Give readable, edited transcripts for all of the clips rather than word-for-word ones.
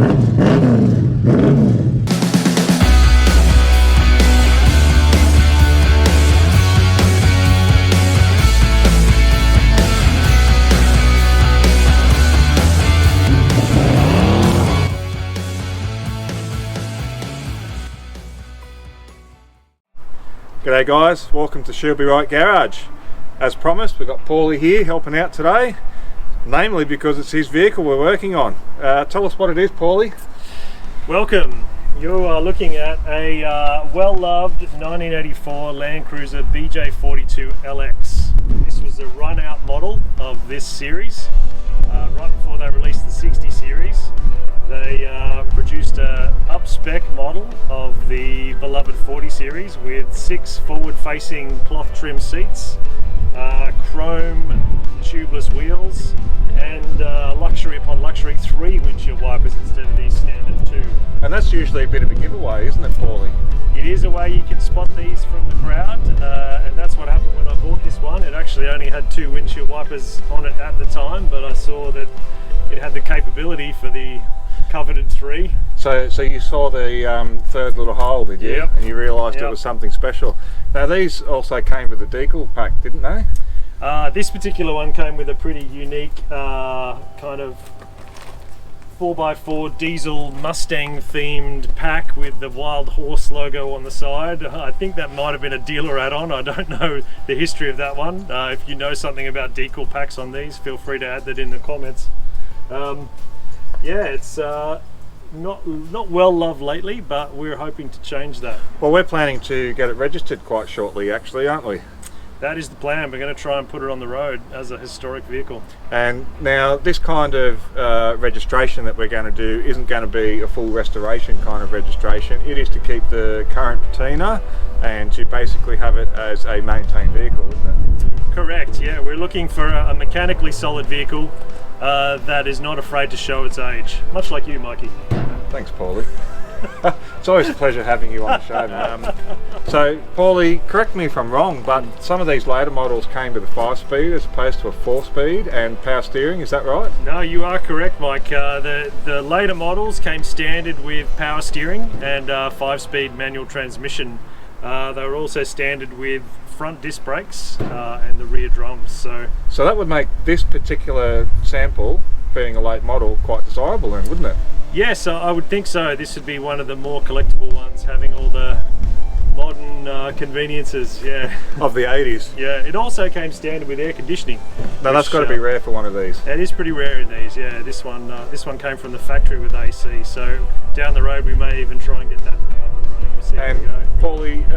G'day guys, welcome to She'll Be Right Garage. As promised, we've got Paulie here helping out today, namely because it's his vehicle we're working on. Tell us what it is, Paulie. Welcome. You are looking at a well-loved 1984 Landcruiser BJ42 LX. This was a run-out model of this series. Right before they released the 60 series, they produced a up-spec model of the beloved 40 series with 6 forward-facing cloth trim seats, chrome tubeless wheels, and luxury upon luxury 3 windshield wipers instead of these standard 2. And that's usually a bit of a giveaway, isn't it, Paulie? It is a way you can spot these from the crowd, and that's what happened when I bought this one. It actually only had 2 windshield wipers on it at the time, but I saw that it had the capability for the coveted 3. So you saw the third little hole, did you? Yep. And you realised Yep. it was something special. Now these also came with a decal pack, didn't they? This particular one came with a pretty unique kind of 4x4 diesel Mustang themed pack with the Wild Horse logo on the side. I think that might have been a dealer add-on. I don't know the history of that one. If you know something about decal packs on these, feel free to add that in the comments. Yeah, it's not well loved lately, but we're hoping to change that. Well, we're planning to get it registered quite shortly actually, aren't we? That is the plan. We're going to try and put it on the road as a historic vehicle. And now this kind of registration that we're going to do isn't going to be a full restoration kind of registration. It is to keep the current patina and to basically have it as a maintained vehicle, isn't it? Correct, yeah. We're looking for a mechanically solid vehicle that is not afraid to show its age. Much like you, Mikey. Thanks, Paulie. It's always a pleasure having you on the show, man. So, Paulie, correct me if I'm wrong, but some of these later models came with a 5-speed as opposed to a 4-speed and power steering, is that right? No, you are correct, Mike. The later models came standard with power steering and 5-speed manual transmission. They were also standard with front disc brakes and the rear drums. So that would make this particular sample, being a late model, quite desirable then, wouldn't it? Yes, I would think so. This would be one of the more collectible ones, having all the modern conveniences, yeah. Of the 80s. Yeah, it also came standard with air conditioning. Now that's got to be rare for one of these. It is pretty rare in these, yeah. This one came from the factory with AC, so down the road we may even try and get that up and running. We'll see how we go. Paulie,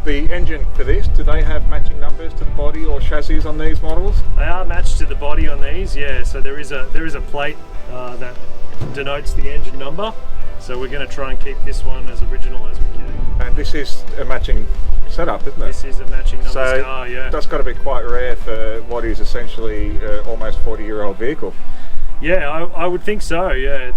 the engine for this, do they have matching numbers to the body or chassis on these models? They are matched to the body on these, yeah. So there is a plate that denotes the engine number. So we're going to try and keep this one as original as we can. And this is a matching setup, isn't it? This is a matching number car, yeah. That's got to be quite rare for what is essentially almost 40-year-old vehicle. Yeah, I would think so. Yeah,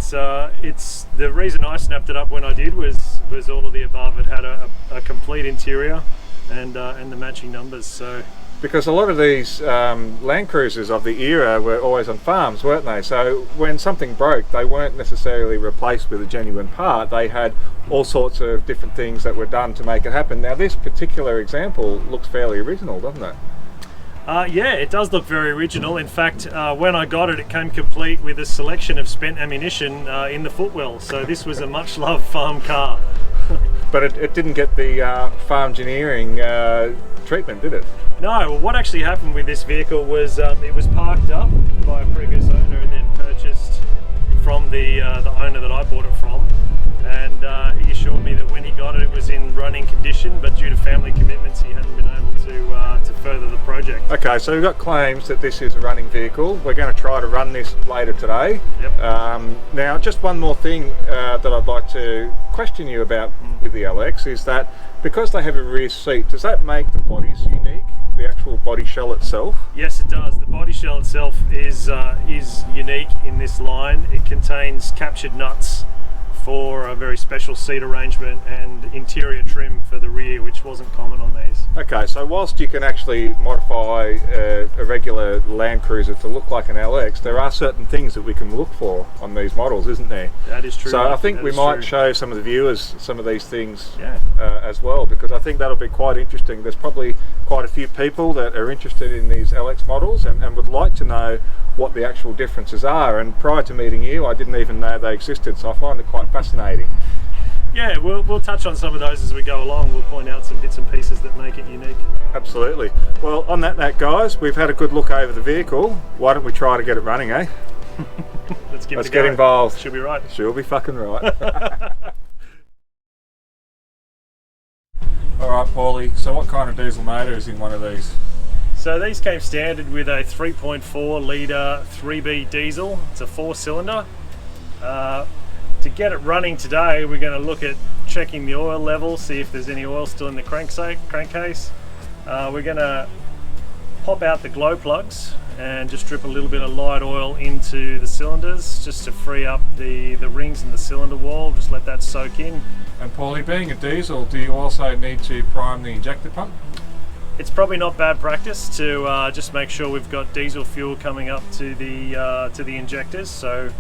it's the reason I snapped it up when I did was all of the above. It had a complete interior and the matching numbers. So because a lot of these Landcruisers of the era were always on farms, weren't they? So when something broke, they weren't necessarily replaced with a genuine part. They had all sorts of different things that were done to make it happen. Now this particular example looks fairly original, doesn't it? Yeah, it does look very original. In fact, when I got it, it came complete with a selection of spent ammunition in the footwell. So this was a much-loved farm car. But it didn't get the farm engineering treatment, did it? No, well, what actually happened with this vehicle was it was parked up by a previous owner and then purchased from the owner that I bought it from. And he assured me that when he got it, it was in running condition, but due to family commitments, he hadn't been able to further the project. Okay, so we've got claims that this is a running vehicle. We're going to try to run this later today. Yep. Now, just one more thing that I'd like to question you about with the LX is that because they have a rear seat, does that make the bodies unique? The actual body shell itself? Yes, it does. The body shell itself is unique in this line. It contains captured nuts for a very special seat arrangement and interior trim for the rear, which wasn't common on these. Okay, so whilst you can actually modify a regular Land Cruiser to look like an LX, there are certain things that we can look for on these models, isn't there? That is true. So I think that we is might true. show some of the viewers some of these things Yeah. as well, because I think that'll be quite interesting. There's probably quite a few people that are interested in these LX models and would like to know what the actual differences are, and prior to meeting you I didn't even know they existed, so I find it quite fascinating. Yeah, we'll touch on some of those as we go along. We'll point out some bits and pieces that make it unique. Absolutely. Well, on that note, guys, we've had a good look over the vehicle. Why don't we try to get it running, eh? Let's Let's get involved. Should be right. She'll be fucking right. Alright, Paulie, so what kind of diesel motor is in one of these? So these came standard with a 3.4 litre 3B diesel. It's a 4-cylinder. To get it running today, we're going to look at checking the oil level, see if there's any oil still in the crankcase. We're going to pop out the glow plugs and just drip a little bit of light oil into the cylinders just to free up the rings in the cylinder wall. Just let that soak in. And Paulie, being a diesel, do you also need to prime the injector pump? It's probably not bad practice to just make sure we've got diesel fuel coming up to the injectors. So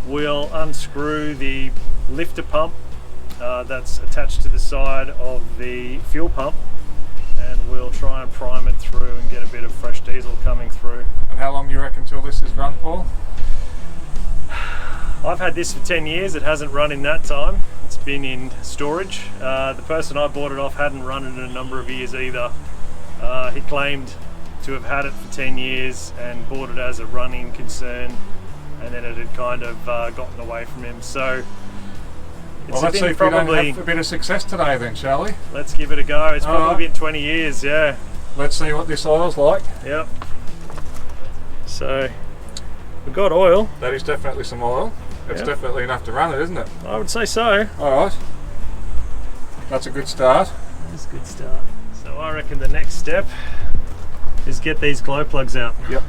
we'll unscrew the lifter pump that's attached to the side of the fuel pump, and we'll try and prime it through and get a bit of fresh diesel coming through. And how long do you reckon till this is run, Paul? I've had this for 10 years, it hasn't run in that time. It's been in storage. The person I bought it off hadn't run it in a number of years either. He claimed to have had it for 10 years and bought it as a running concern, and then it had kind of gotten away from him. So Well, let's see if we don't have a bit of success today then, shall we? Let's give it a go. It's probably been 20 years, yeah. Let's see what this oil's like. Yep. So we've got oil. That is definitely some oil. It's definitely enough to run it, isn't it? I would say so. Alright. That's a good start. That's a good start. So I reckon the next step is get these glow plugs out. Yep.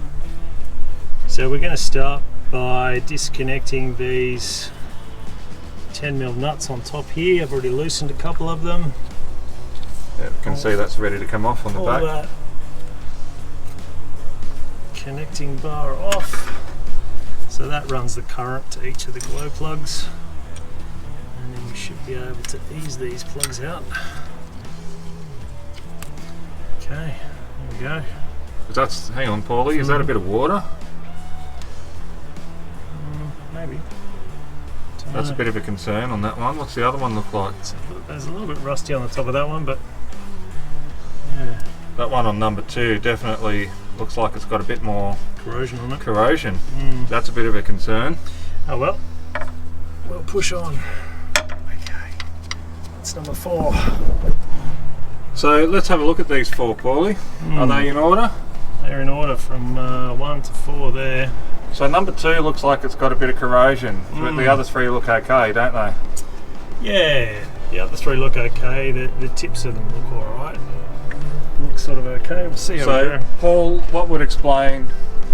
So we're going to start by disconnecting these 10mm nuts on top here. I've already loosened a couple of them. Yeah, you can see that's ready to come off on the back. That connecting bar off. So that runs the current to each of the glow plugs. And then we should be able to ease these plugs out. Okay, there we go. That's, hang on, Paulie, is that a bit of water? Maybe. That's a bit of a concern on that one. What's the other one look like? There's a little bit rusty on the top of that one, but yeah. That one on number 2 definitely looks like it's got a bit more Corrosion on it. corrosion. That's a bit of a concern. Oh well, we'll push on. Okay, that's number 4. So let's have a look at these 4, Paulie. Are they in order? They're in order from 1 to 4 there. So number 2 looks like it's got a bit of corrosion, but the other 3 look okay, don't they? Yeah, the other 3 look okay. The tips of them look alright. Looks sort of okay. We'll see how we So, go. Paul, what would explain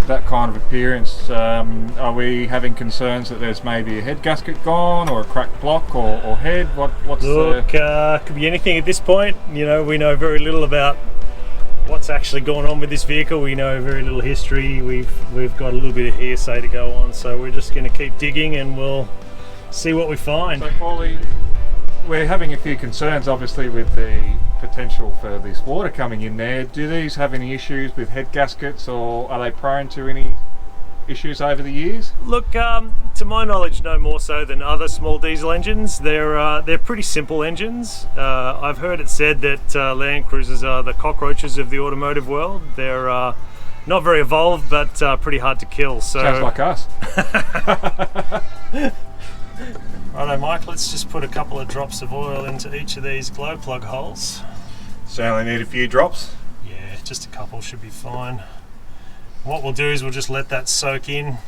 that kind of appearance? Are we having concerns that there's maybe a head gasket gone, or a cracked block, or head? What's Look, could be anything at this point. You know, we know very little about what's actually going on with this vehicle. We know very little history. We've got a little bit of hearsay to go on, so we're just going to keep digging and we'll see what we find. So, Paulie, we're having a few concerns, obviously, with the potential for this water coming in there. Do these have any issues with head gaskets, or are they prone to any issues over the years? Look, to my knowledge, no more so than other small diesel engines. They're pretty simple engines. I've heard it said that Land Cruisers are the cockroaches of the automotive world. They're not very evolved, but pretty hard to kill. So Sounds like us. Righto, Mike, let's just put a couple of drops of oil into each of these glow plug holes. So only need a few drops. Yeah, just a couple should be fine. What we'll do is we'll just let that soak in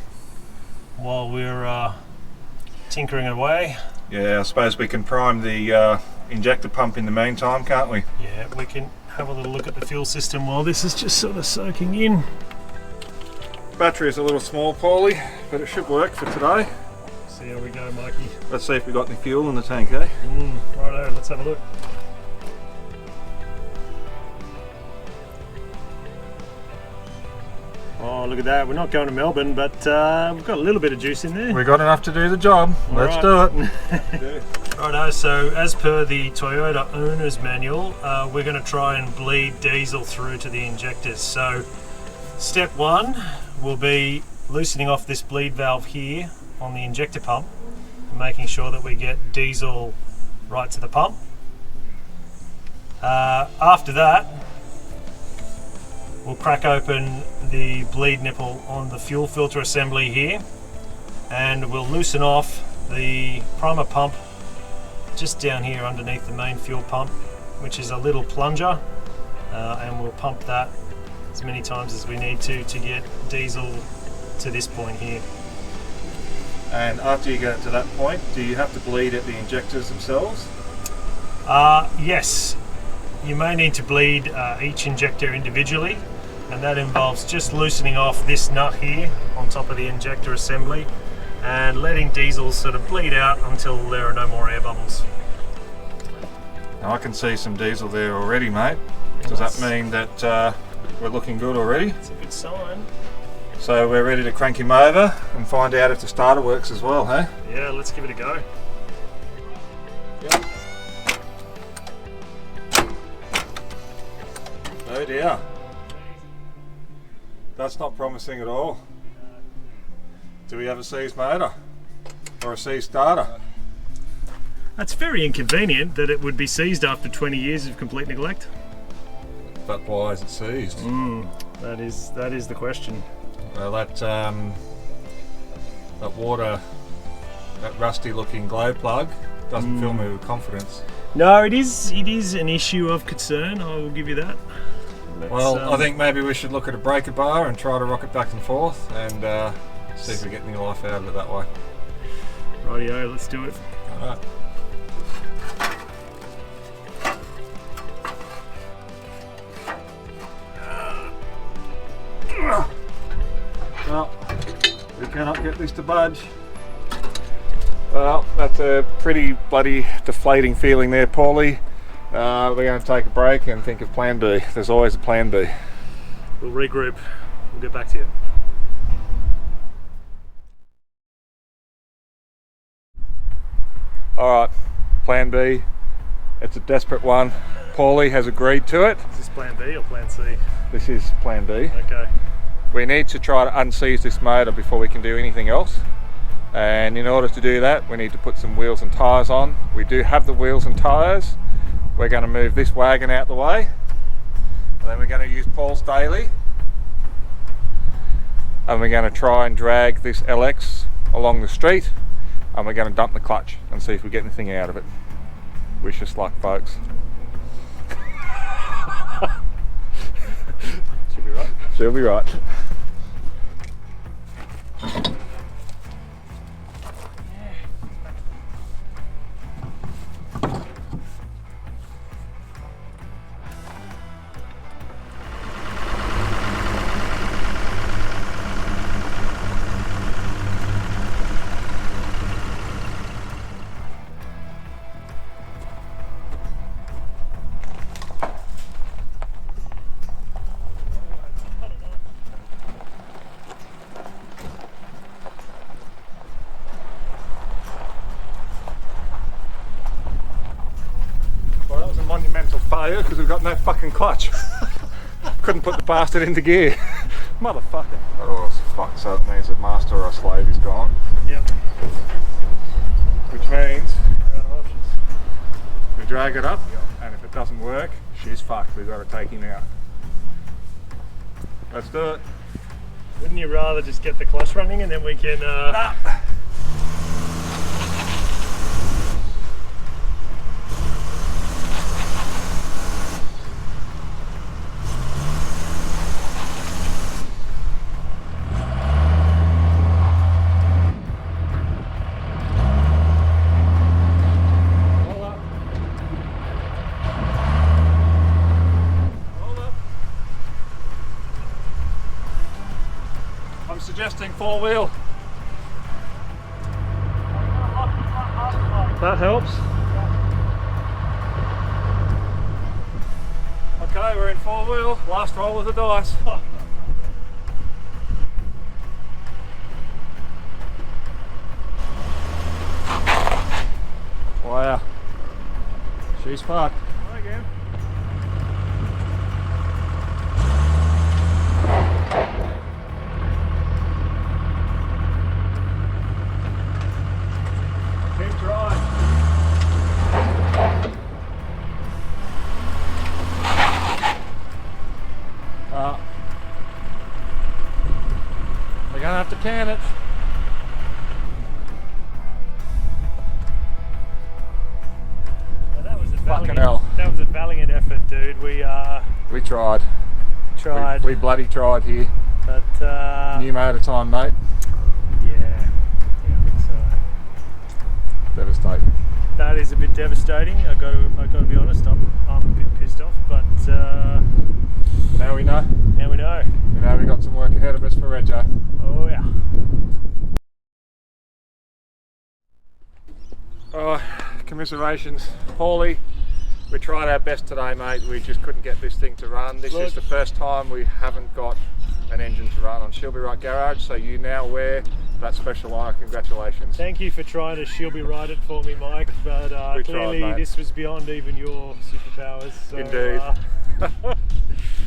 while we're tinkering away. Yeah, I suppose we can prime the injector pump in the meantime, can't we? Yeah, we can have a little look at the fuel system while this is just sort of soaking in. Battery is a little small, Paulie, but it should work for today. See see how we go, Mikey. Let's see if we've got any fuel in the tank, eh? Righto, let's have a look. Oh, look at that. We're not going to Melbourne, but we've got a little bit of juice in there. We've got enough to do the job. Let's do it. Righto, so as per the Toyota owner's manual, we're going to try and bleed diesel through to the injectors. So step one will be loosening off this bleed valve here on the injector pump, making sure that we get diesel right to the pump. After that, we'll crack open the bleed nipple on the fuel filter assembly here, and we'll loosen off the primer pump just down here underneath the main fuel pump, which is a little plunger, and we'll pump that as many times as we need to get diesel to this point here. And after you get to that point, do you have to bleed at the injectors themselves? Yes, you may need to bleed each injector individually, and that involves just loosening off this nut here on top of the injector assembly and letting diesel sort of bleed out until there are no more air bubbles. Now I can see some diesel there already, mate. Does that mean that we're looking good already? It's a good sign. So we're ready to crank him over and find out if the starter works as well, hey? Yeah, let's give it a go. Yep. Oh dear. That's not promising at all. Do we have a seized motor? Or a seized starter? That's very inconvenient that it would be seized after 20 years of complete neglect. But why is it seized? That is the question. Well, that water, that rusty looking glow plug doesn't fill me with confidence. No, it is an issue of concern, I will give you that. Well, I think maybe we should look at a breaker bar and try to rock it back and forth and see if we get any life out of it that way. Rightio, let's do it. Alright. Well, we cannot get this to budge. Well, that's a pretty bloody deflating feeling there, Paulie. We're going to take a break and think of plan B. There's always a plan B. We'll regroup. We'll get back to you. Alright, plan B. It's a desperate one. Paulie has agreed to it. Is this plan B or plan C? This is plan B. Okay. We need to try to unseize this motor before we can do anything else. And in order to do that, we need to put some wheels and tyres on. We do have the wheels and tyres. We're going to move this wagon out the way. And then we're going to use Paul's daily. And we're going to try and drag this LX along the street. And we're going to dump the clutch and see if we get anything out of it. Wish us luck, folks. Should be right. She'll be right. Monumental failure because we've got no fucking clutch. Couldn't put the bastard into gear. Motherfucker. Oh fuck, so it means the master or slave is gone. Yep. Which means We're out of options. we drag it up and if it doesn't work, she's fucked. We've got to take him out. Let's do it. Wouldn't you rather just get the clutch running and then we can I'm suggesting four wheel. That helps. Okay, we're in 4-wheel. Last roll of the dice. Wow. She's fucked. Try again. Keep trying. We're gonna have to can it. Fucking hell. That was a valiant effort, dude. We tried. tried. We bloody tried here. But New motor time, mate. yeah, I think so. Devastating. That is a bit devastating. I got to be honest. I'm a bit pissed off, but Now we know. now we know. We know we got some work ahead of us for Rego. Oh yeah. Oh, commiserations, Paulie. We tried our best today, mate. We just couldn't get this thing to run. This is the first time we haven't got an engine to run on She'll Be Right Garage, so you now wear that special honour. Congratulations. Thank you for trying to She'll Be Right it for me, Mike. But clearly tried, mate. this was beyond even your superpowers. So, Indeed.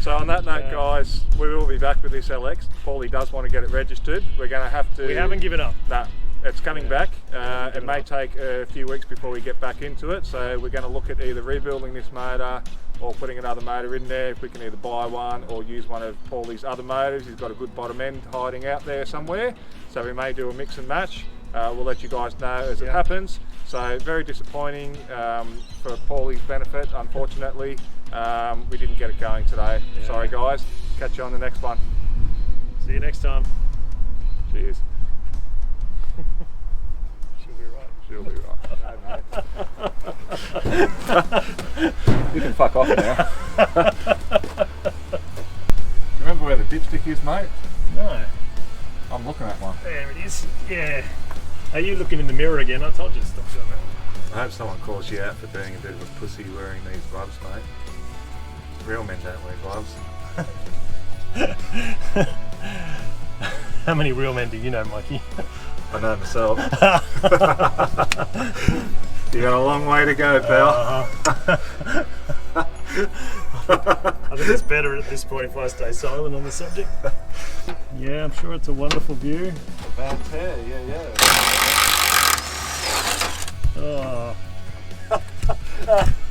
So on that note, guys, we will be back with this LX. Paulie does want to get it registered. We're going to have to... we haven't given up. No, it's coming back. It may take a few weeks before we get back into it, so we're going to look at either rebuilding this motor or putting another motor in there. If we can either buy one or use one of Paulie's other motors. He's got a good bottom end hiding out there somewhere, so we may do a mix and match. We'll let you guys know as it happens. So very disappointing for Paulie's benefit, unfortunately. We didn't get it going today. Sorry guys, catch you on the next one. See you next time. Cheers. She'll be right. She'll be right. You can fuck off now. Remember where the dipstick is, mate? No. I'm looking at one. There it is. Yeah. Are you looking in the mirror again? I told you to stop doing that. I hope someone calls you out for being a bit of a pussy wearing these gloves, mate. Real men don't wear gloves. How many real men do you know, Mikey? I know myself. You got a long way to go, pal. I think it's better at this point if I stay silent on the subject. Yeah, I'm sure it's a wonderful view. The banter, yeah. Oh.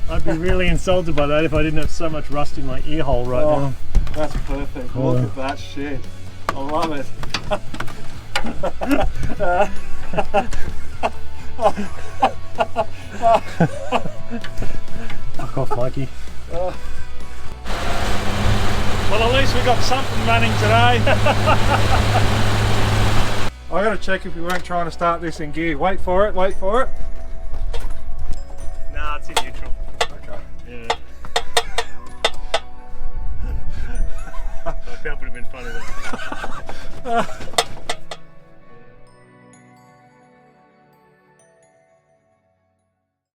I'd be really insulted by that if I didn't have so much rust in my ear hole right now. That's perfect. Look at that shit. I love it. Fuck off, Mikey. Well, at least we got something running today. I gotta check if we weren't trying to start this in gear. Wait for it, wait for it. Nah, it's in neutral. Okay. Yeah. That would have been funny though.